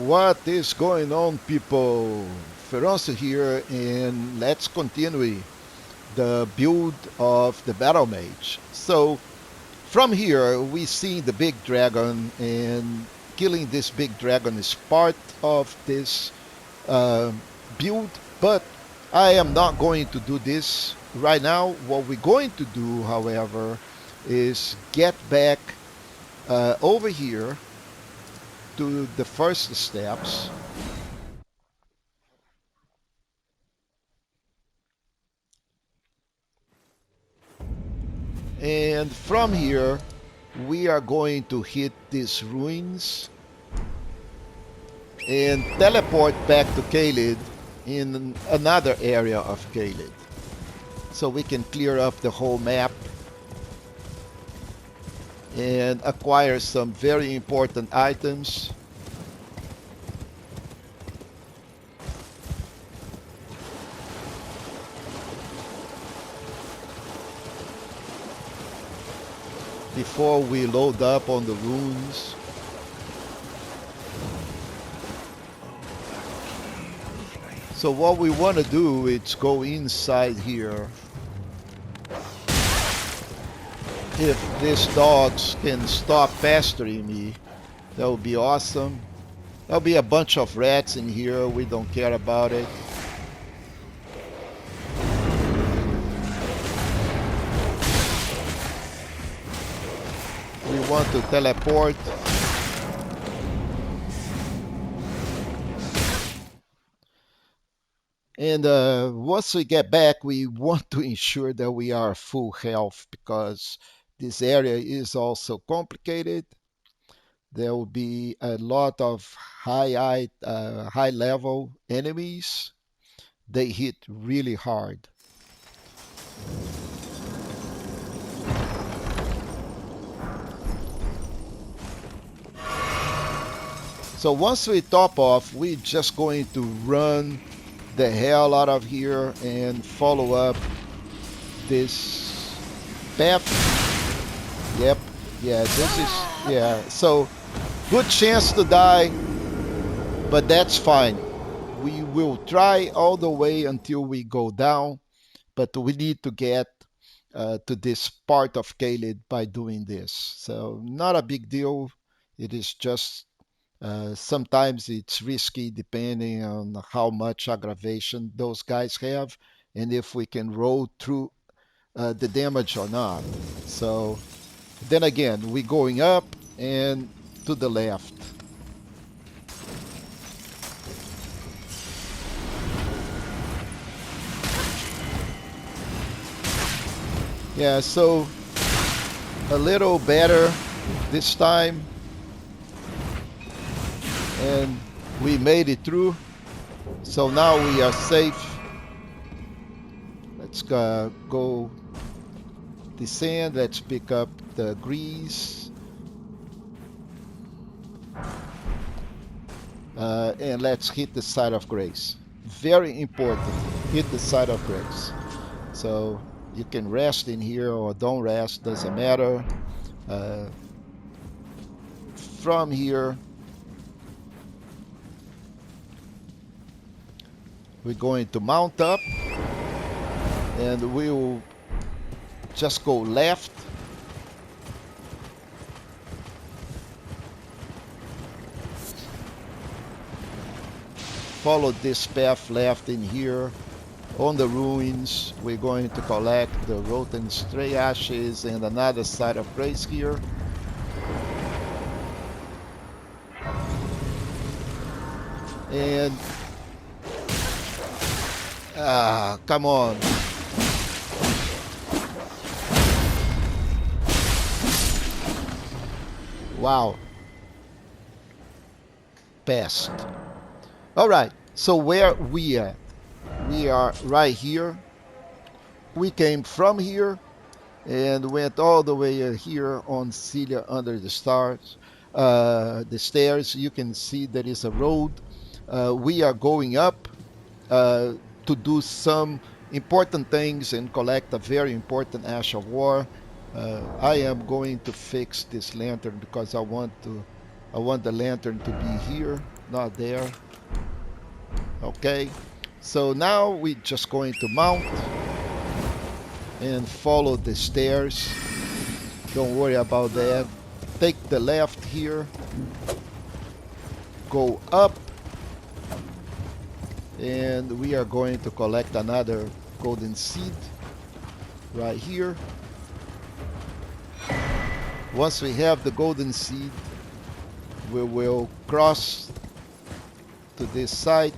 What is going on, people? Feroncio here, and let's continue the build of the Battle Mage. So, from here, we see the big dragon, and killing this big dragon is part of this uh, build, but I am not going to do this right now. What we're going to do, however, is get back over here to the first steps. And from here, we are going to hit these ruins and teleport back to Caelid in another area of Caelid. So we can clear up the whole map and acquire some very important items. Before we load up on the runes. So what we want to do is go inside here. If these dogs can stop pestering me, that would be awesome. There'll be a bunch of rats in here, we don't care about it. We want to teleport. And once we get back, we want to ensure that we are full health because this area is also complicated. There will be a lot of high level enemies. They hit really hard. So once we top off, we're just going to run the hell out of here and follow up this path. Yep, yeah, this is, yeah, so good chance to die, but that's fine. We will try all the way until we go down, but we need to get to this part of Caelid by doing this. So not a big deal. It is just sometimes it's risky depending on how much aggravation those guys have and if we can roll through the damage or not. So then again, we're going up and to the left. Yeah, so a little better this time. And we made it through. So now we are safe. Let's go descend. Let's pick up the grease. And let's hit the site of grace. Very important. Hit the site of grace. So you can rest in here or don't rest, doesn't matter. From here, we're going to mount up and we'll just go left. Follow this path left in here. On the ruins, we're going to collect the rotten stray ashes and another site of grace here. And come on. Wow. Passed. All right. So where we at? We are right here. We came from here and went all the way here on Sellia Under-Stair. The stairs, you can see there is a road. We are going up to do some important things and collect a very important Ash of War. I am going to fix this lantern because I want the lantern to be here. not there. Okay, so now we're just going to mount and follow the stairs. Don't worry about that. Take the left here, go up, and we are going to collect another golden seed right here. Once we have the golden seed, we will cross to this side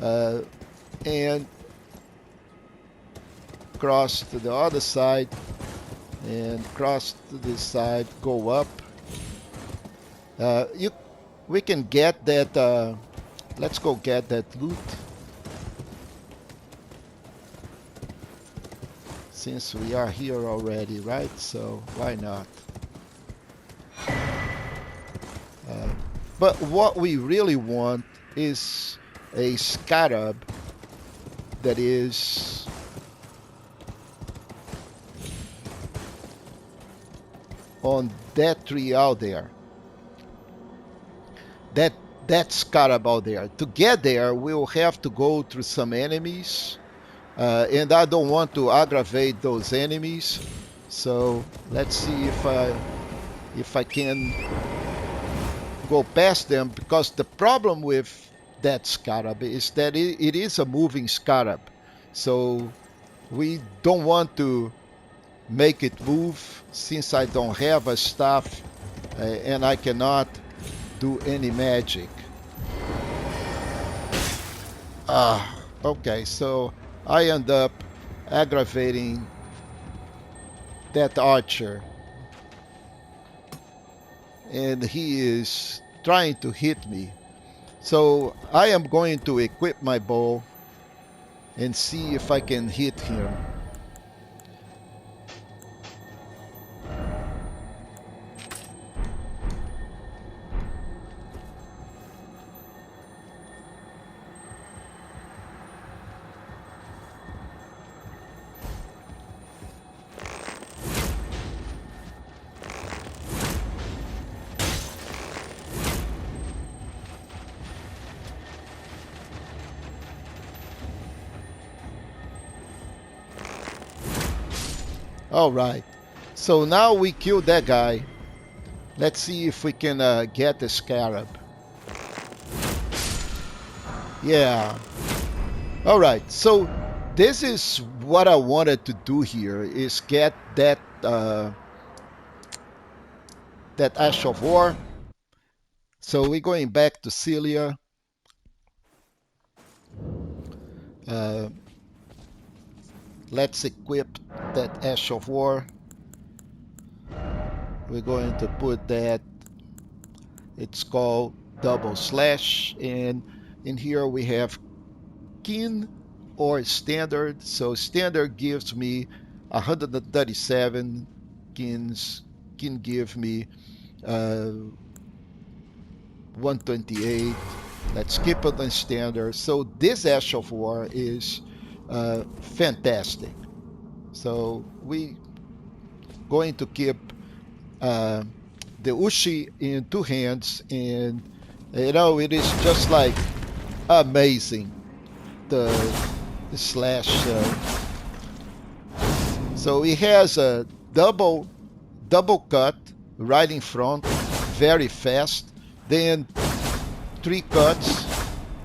and cross to the other side and cross to this side, go up. We can get that. Let's go get that loot, since we are here already, right? So why not? But what we really want is a scarab that is on that tree out there. That scarab out there. To get there, we'll have to go through some enemies, and I don't want to aggravate those enemies. So let's see if I can go past them, because the problem with that scarab is that it is a moving scarab. So we don't want to make it move, since I don't have a staff and I cannot do any magic. Okay, so I end up aggravating that archer, and he is trying to hit me. So I am going to equip my bow and see if I can hit him. All right, so now we killed that guy. Let's see if we can get the scarab. Yeah. All right, so this is what I wanted to do here, is get that that Ash of War. So we're going back to Sellia. Let's equip that Ash of War. We're going to put that, it's called double slash, and in here we have kin or standard. So standard gives me 137, kin give me 128. Let's keep it on standard. So this Ash of War is fantastic. So we going to keep the Ushi in two hands, and you know, it is just like amazing, the slash. So it has a double cut right in front, very fast, then 3 cuts,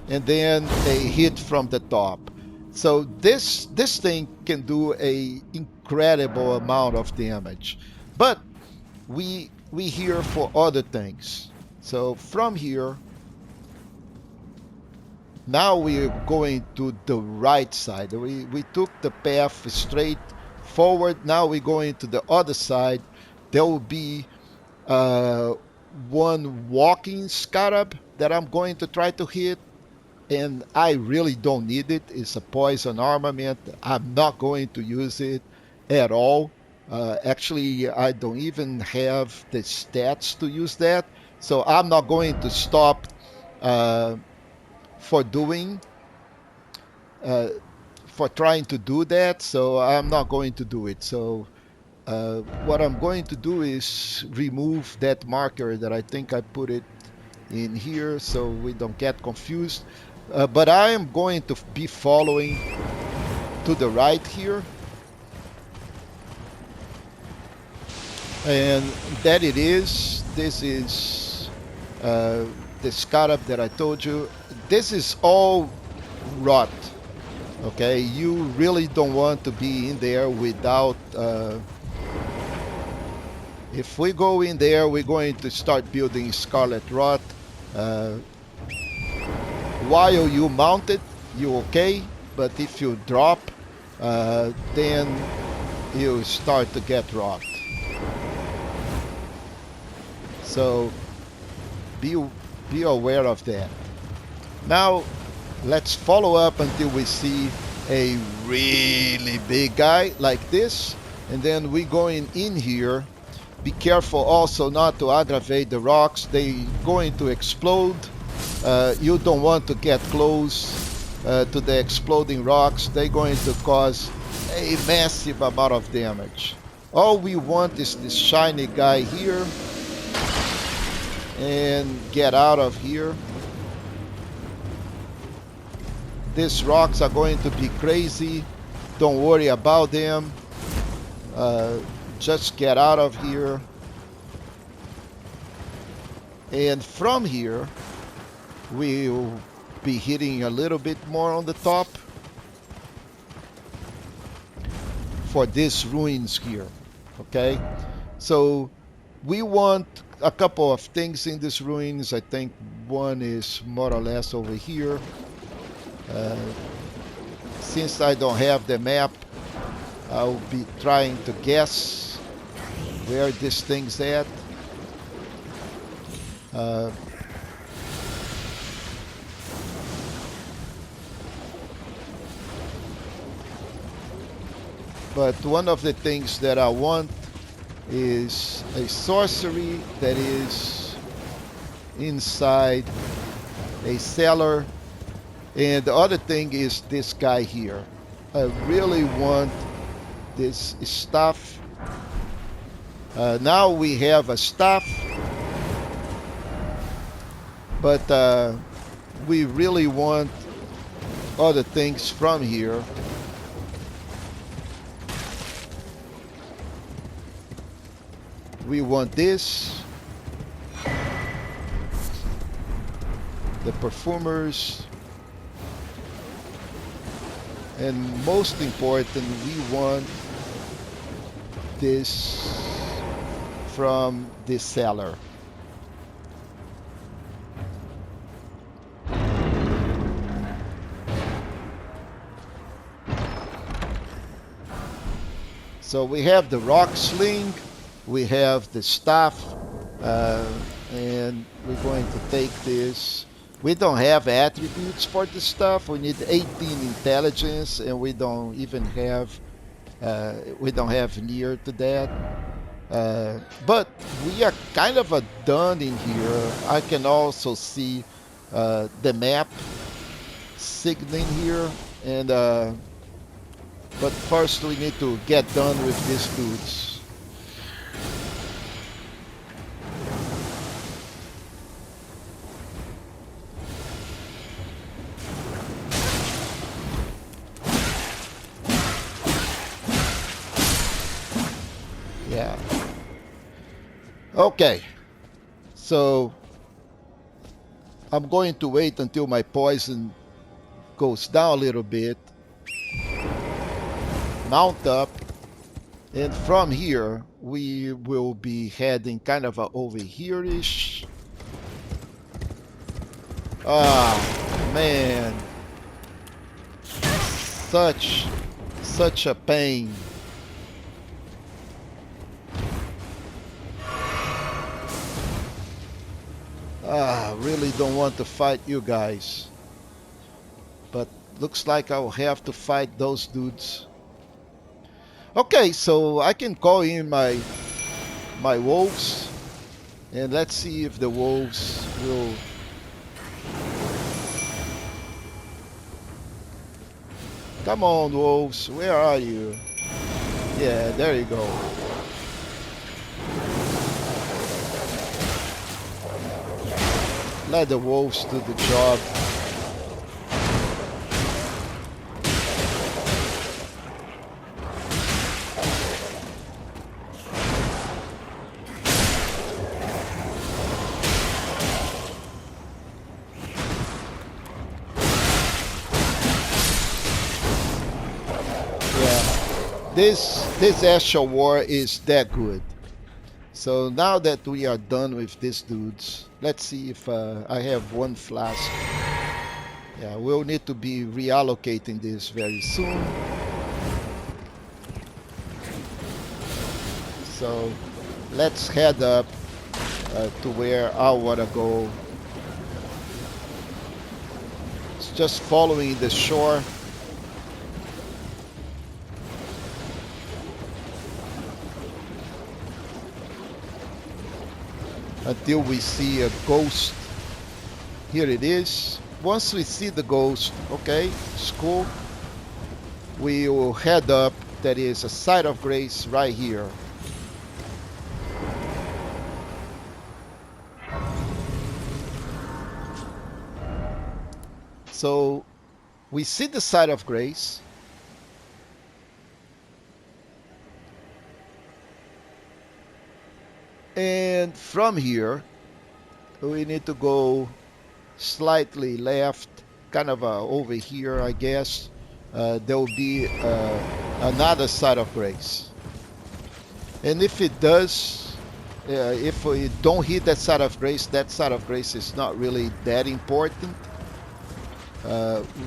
and then a hit from the top. So this thing can do a incredible amount of damage. But we here for other things. So from here, now we're going to the right side. We took the path straight forward. Now we're going to the other side. There will be one walking scarab that I'm going to try to hit, and I really don't need it. It's a poison armament. I'm not going to use it at all. Actually, I don't even have the stats to use that, so I'm not going to stop for doing for trying to do that. So I'm not going to do it. So what I'm going to do is remove that marker that I think I put it in here so we don't get confused. But I am going to be following to the right here. And that it is. This is the scarlet that I told you. This is all rot. Okay, you really don't want to be in there without if we go in there, we're going to start building scarlet rot. While you mount it, you okay, but if you drop, then you start to get rot. So be aware of that. Now let's follow up until we see a really big guy like this, and then we're going in here. Be careful also not to aggravate the rocks. They're going to explode. You don't want to get close to the exploding rocks. They're going to cause a massive amount of damage. All we want is this shiny guy here and get out of here. These rocks are going to be crazy. Don't worry about them. Just get out of here. And from here, we'll be hitting a little bit more on the top for these ruins here. Okay? So we want a couple of things in these ruins. I think one is more or less over here. Since I don't have the map, I'll be trying to guess where this thing's at. But one of the things that I want is a sorcery that is inside a cellar. And the other thing is this guy here. I really want this stuff. Now we have a staff, but we really want other things from here. We want this, the perfumers, and most important, we want this from this cellar. So we have the rock sling, we have the staff, and we're going to take this. We don't have attributes for this stuff. We need 18 intelligence, and we don't even have near to that. But we are kind of done in here. I can also see the map signaling here, and but first we need to get done with these dudes. Yeah. Okay, so I'm going to wait until my poison goes down a little bit, mount up, and from here we will be heading kind of over here-ish. Ah, man, such a pain. Really don't want to fight you guys, but looks like I'll have to fight those dudes. Okay, so I can call in my wolves, and let's see if the wolves will. Come on, wolves, where are you? Yeah, there you go. let the wolves do the job. This Astral War is that good. So now that we are done with these dudes, let's see if I have one flask. Yeah, we'll need to be reallocating this very soon. So let's head up to where I want to go. It's just following the shore. Until we see a ghost. Here it is. Once we see the ghost, okay, it's cool. We will head up. That is a site of grace right here. So we see the site of grace. And from here, we need to go slightly left, kind of over here, I guess. There will be another site of grace. And if it does, if we don't hit that site of grace is not really that important.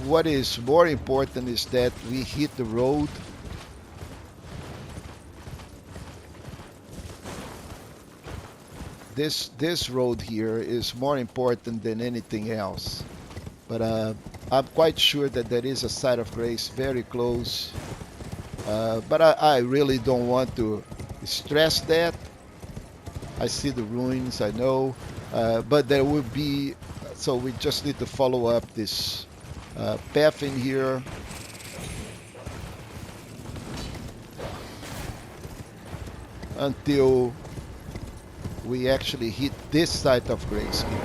What is more important is that we hit the road. This road here is more important than anything else. But I'm quite sure that there is a site of grace very close. But I really don't want to stress that. I see the ruins, I know. But there will be, so we just need to follow up this path in here. Until we actually hit this site of grace here.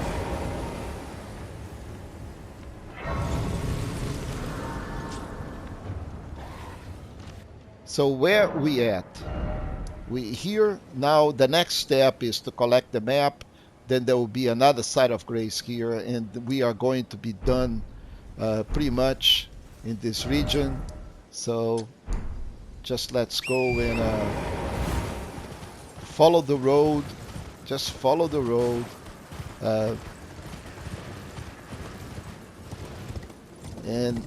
So where we at? We here now. The next step is to collect the map. Then there will be another site of grace here, and we are going to be done pretty much in this region. So just let's go and follow the road. Just follow the road. And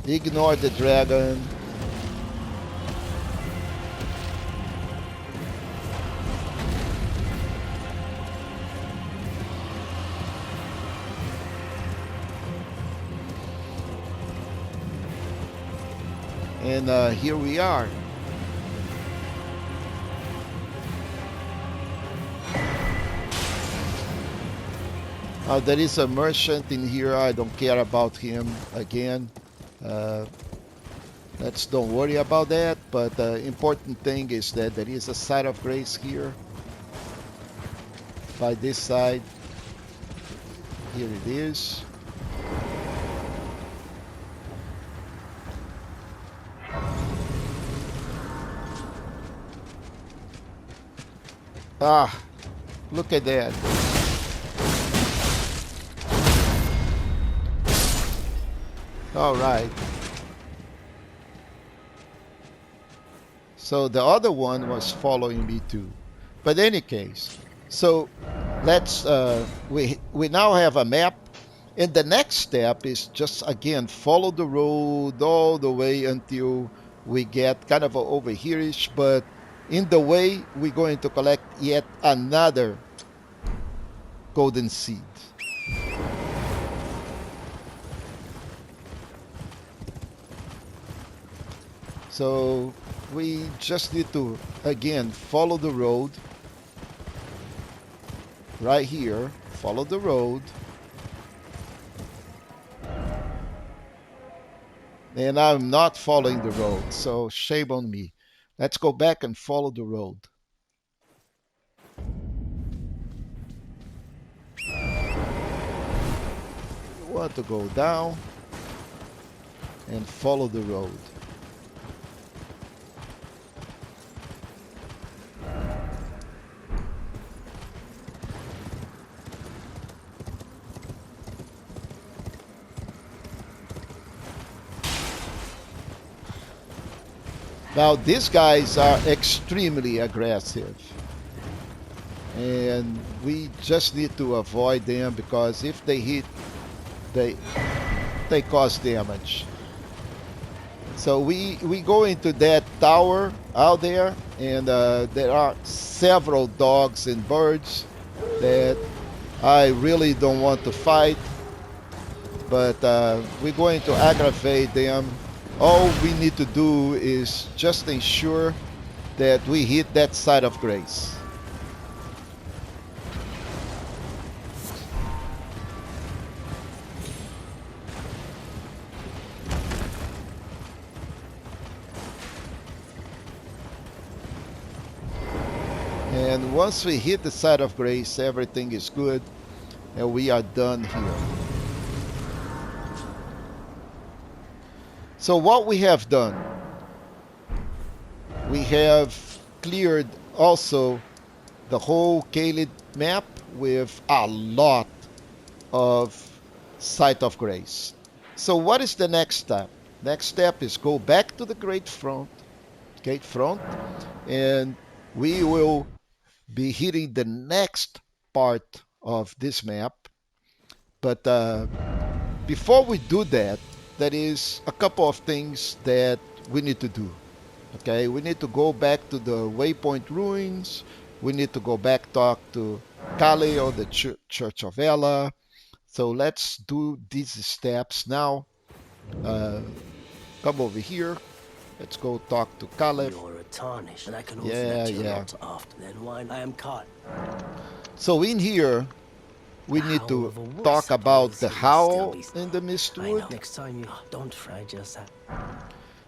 ignore the dragon. And here we are. There is a merchant in here. I don't care about him again. Let's don't worry about that. But the important thing is that there is a site of grace here. By this side. Here it is. Ah, look at that. All right. So the other one was following me too. But in any case, so let's we now have a map, and the next step is just again follow the road all the way until we get kind of over here-ish, but in the way we're going to collect yet another golden seed. So we just need to again follow the road right here. Follow the road. And I'm not following the road, so shame on me. Let's go back and follow the road. want to go down and follow the road. Now these guys are extremely aggressive, and we just need to avoid them because if they hit, they cause damage. So we go into that tower out there, and there are several dogs and birds that I really don't want to fight, but we're going to aggravate them. All we need to do is just ensure that we hit that side of grace. And once we hit the side of grace, everything is good, and we are done here. So what we have done, we have cleared also the whole Caelid map with a lot of Site of Grace. So what is the next step? Next step is go back to the gate front, and we will be hitting the next part of this map. But before we do that, there is a couple of things that we need to do. Okay, we need to go back to the Waypoint Ruins. We need to go back talk to Caelid or the Church of Ella. So let's do these steps now. Come over here. Let's go talk to Caelid. You're a Tarnished, and I can also Yeah, let you yeah. lot after then why I am caught. So in here, we The need howl to of a wolf, talk about suppose the it will still howl be- in the I know. Mistwood. Next time you don't frag yourself.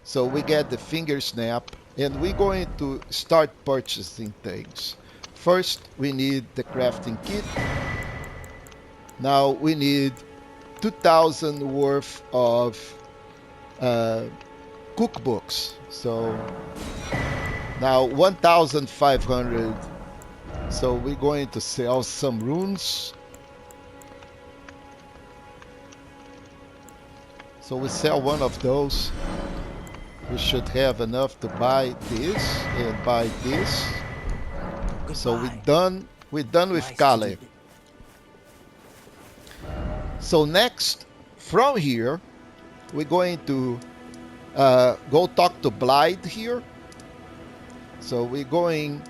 So we get the finger snap, and we're going to start purchasing things. First, we need the crafting kit. Now we need 2,000 worth of cookbooks. So now 1,500. So we're going to sell some runes. So we sell one of those. We should have enough to buy this and buy this. Goodbye. So we're done with Nice to Caelid. keep it. So next, from here, we're going to go talk to Blythe here. So we're going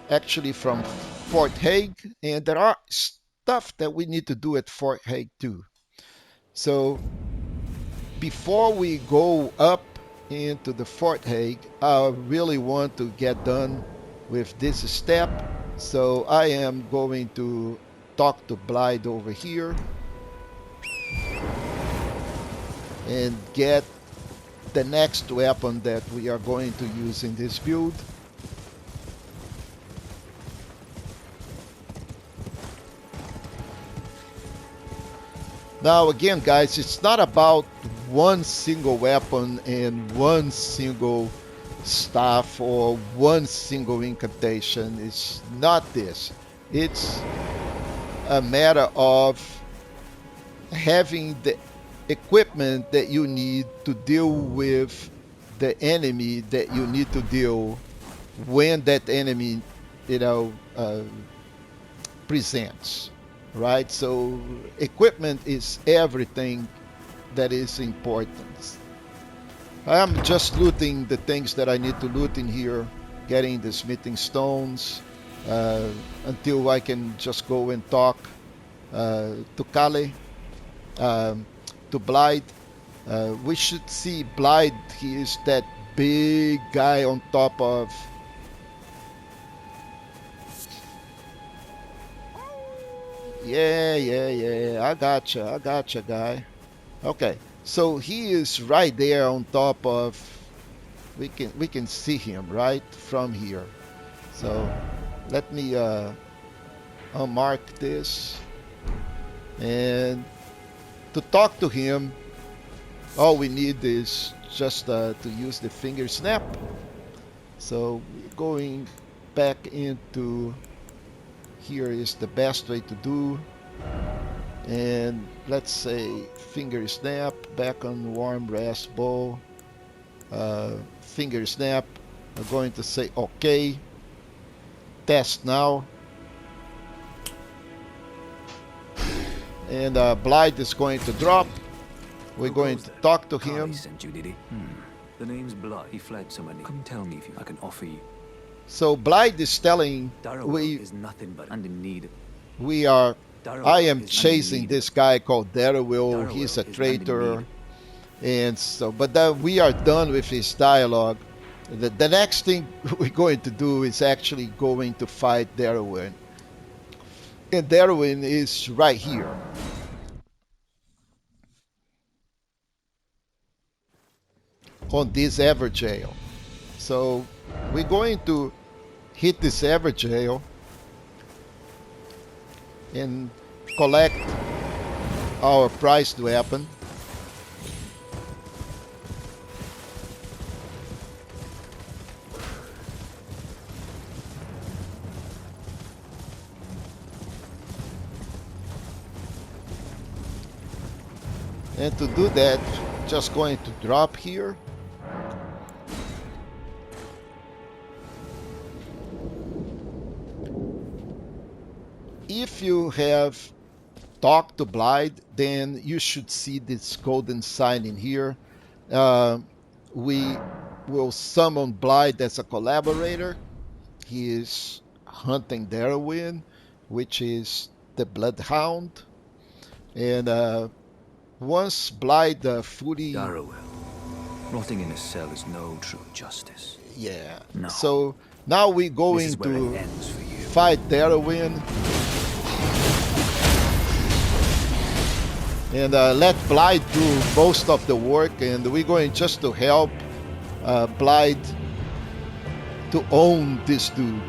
actually from Fort Hague, and there are stuff that we need to do at Fort Hague too. So before we go up into the Fort Hague, I really want to get done with this step. So I am going to talk to Blythe over here and get the next weapon that we are going to use in this build. Now again, guys, it's not about one single weapon and one single staff or one single incantation. It's not this. It's a matter of having the equipment that you need to deal with the enemy that you need to deal when that enemy, presents. Right? So equipment is everything that is important. I'm just looting the things that I need to loot in here, getting the smithing stones, until I can just go and talk to Caelid, to Blythe. We should see Blythe. He is that big guy on top of... Yeah. I gotcha, guy. Okay, so he is right there on top of... We can see him right from here. So let me unmark this, and to talk to him, all we need is just to use the finger snap. So going back into here is the best way to do. And let's say finger snap, back on warm rest bow, finger snap. I'm going to say OK. Test now. And Blight is going to drop. We're going to talk to him. Sent you, did he? The name's Blood. He fled somebody. Come tell me if I can offer you. So Blight is telling Darrow is nothing but and in need. we are. Darrow I am is chasing this guy called Darrow. He's a traitor, and so. But we are done with his dialogue. The next thing we're going to do is actually going to fight Darwin. And Darwin is right here. On this Everjail. So we're going to hit this Everjail and collect our prized weapon. And to do that, just going to drop here. If you have talked to Blight, then you should see this golden sign in here. We will summon Blight as a collaborator. He is hunting Darwin, which is the Bloodhound. And once Blight fully... Darrow, rotting in a cell is no true justice. Yeah. No. So now we're going to fight Darwin. And let Blight do most of the work, and we're going just to help Blight to own this dude.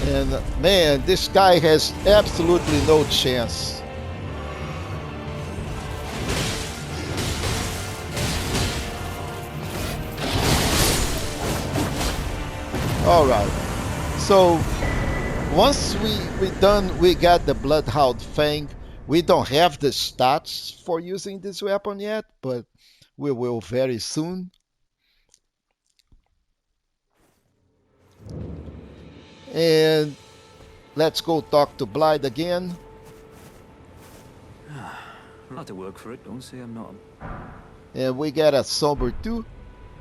And man, this guy has absolutely no chance. All right. So once we got the Bloodhound Fang. We don't have the stats for using this weapon yet, but we will very soon. And let's go talk to Blight again. I'll have to work for it. Don't say I'm not. And we get a Somber too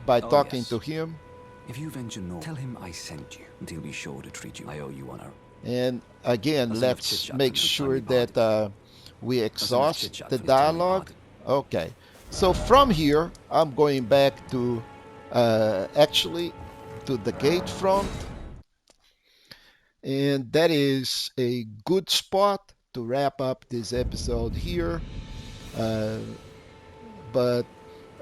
by talking yes. to him. If you venture north, tell him I sent you, and he'll be sure to treat you. I owe you honor. And again, That's enough let's chit-chat make from the sure time we that we enough exhaust chit-chat the from the time we dialogue. parted. Okay. So from here, I'm going back to actually to the gate front. And that is a good spot to wrap up this episode here. But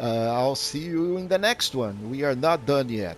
I'll see you in the next one. We are not done yet.